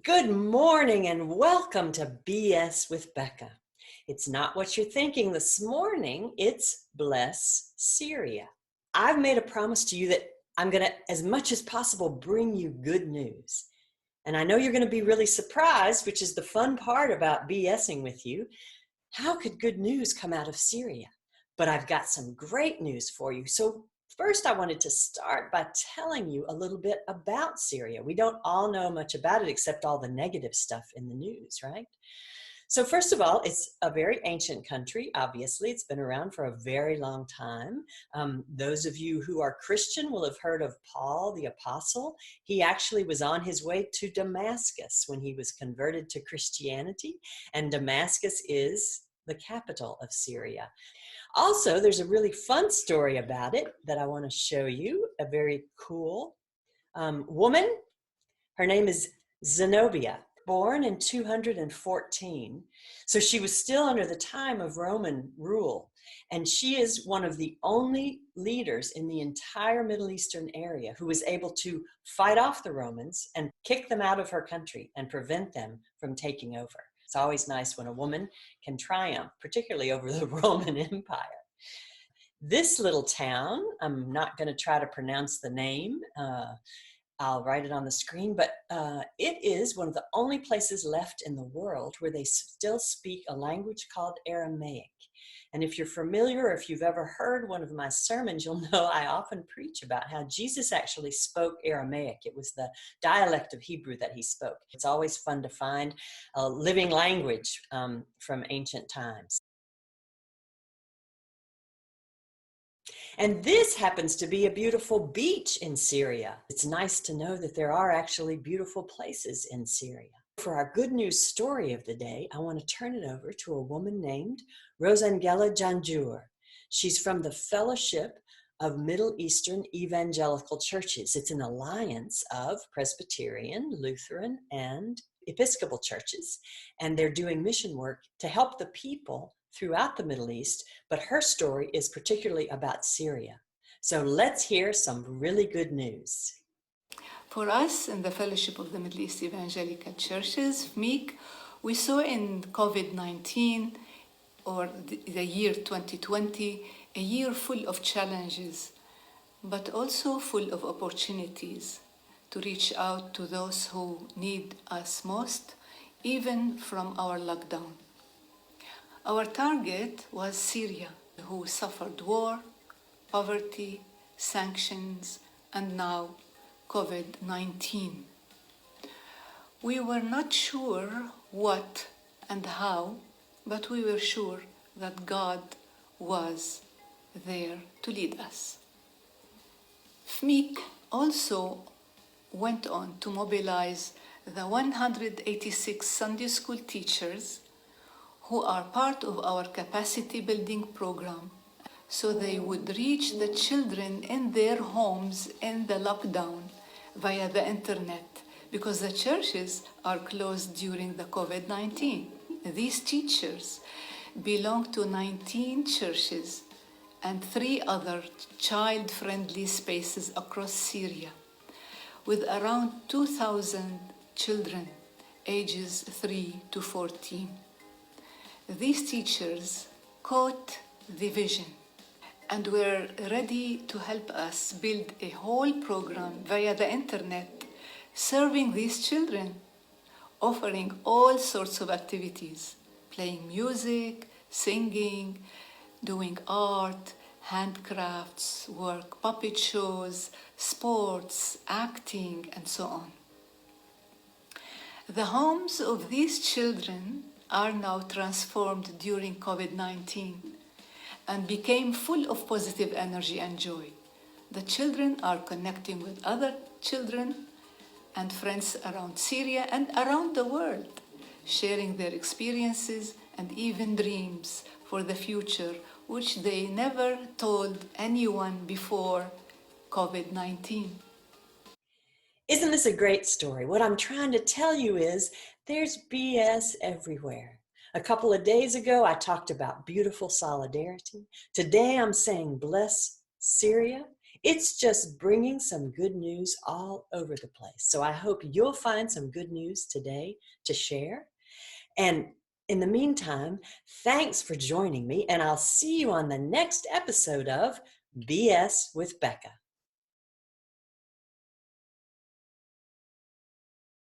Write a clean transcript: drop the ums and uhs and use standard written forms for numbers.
Good morning and welcome to BS with Becca. It's not what you're thinking this morning, it's Bless Syria. I've made a promise to you that I'm going to, as much as possible, bring you good news. And I know you're going to be really surprised, which is the fun part about BSing with you. How could good news come out of Syria? But I've got some great news for you. So first, I wanted to start by telling you a little bit about Syria. We don't all know much about it except all the negative stuff in the news, right? So first of all, it's a very ancient country, obviously. It's been around for a very long time. Those of you who are Christian will have heard of Paul the Apostle. He actually was on his way to Damascus when he was converted to Christianity, and Damascus is the capital of Syria. Also, there's a really fun story about it that I want to show you, a very cool woman. Her name is Zenobia, born in 214. So she was still under the time of Roman rule. And she is one of the only leaders in the entire Middle Eastern area who was able to fight off the Romans and kick them out of her country and prevent them from taking over. It's always nice when a woman can triumph, particularly over the Roman Empire. This little town, I'm not going to try to pronounce the name. I'll write it on the screen, but it is one of the only places left in the world where they still speak a language called Aramaic. And if you're familiar, or if you've ever heard one of my sermons, you'll know I often preach about how Jesus actually spoke Aramaic. It was the dialect of Hebrew that he spoke. It's always fun to find a living language from ancient times. And this happens to be a beautiful beach in Syria. It's nice to know that there are actually beautiful places in Syria. For our good news story of the day, I want to turn it over to a woman named Rosangela Jarjour. She's from the Fellowship of Middle Eastern Evangelical Churches. It's an alliance of Presbyterian, Lutheran, and Episcopal churches, and they're doing mission work to help the people throughout the Middle East, but her story is particularly about Syria. So let's hear some really good news. For us in the Fellowship of the Middle East Evangelical Churches, FMEEC, we saw in COVID-19, or the year 2020, a year full of challenges, but also full of opportunities to reach out to those who need us most, even from our lockdown. Our target was Syria, who suffered war, poverty, sanctions, and now COVID-19. We were not sure what and how, but we were sure that God was there to lead us. FMEEC also went on to mobilize the 186 Sunday school teachers who are part of our capacity building program, so they would reach the children in their homes in the lockdown via the internet, because the churches are closed during the COVID-19. These teachers belong to 19 churches and 3 other child-friendly spaces across Syria, with around 2,000 children ages 3 to 14. These teachers caught the vision and were ready to help us build a whole program via the internet, serving these children, offering all sorts of activities, playing music, singing, doing art, handcrafts, work, puppet shows, sports, acting, and so on. The homes of these children are now transformed during COVID-19 and became full of positive energy and joy. The children are connecting with other children and friends around Syria and around the world, sharing their experiences and even dreams for the future, which they never told anyone before COVID-19. Isn't this a great story? What I'm trying to tell you is there's BS everywhere. A couple of days ago, I talked about beautiful solidarity. Today, I'm saying bless Syria. It's just bringing some good news all over the place. So I hope you'll find some good news today to share. And in the meantime, thanks for joining me, and I'll see you on the next episode of BS with Becca.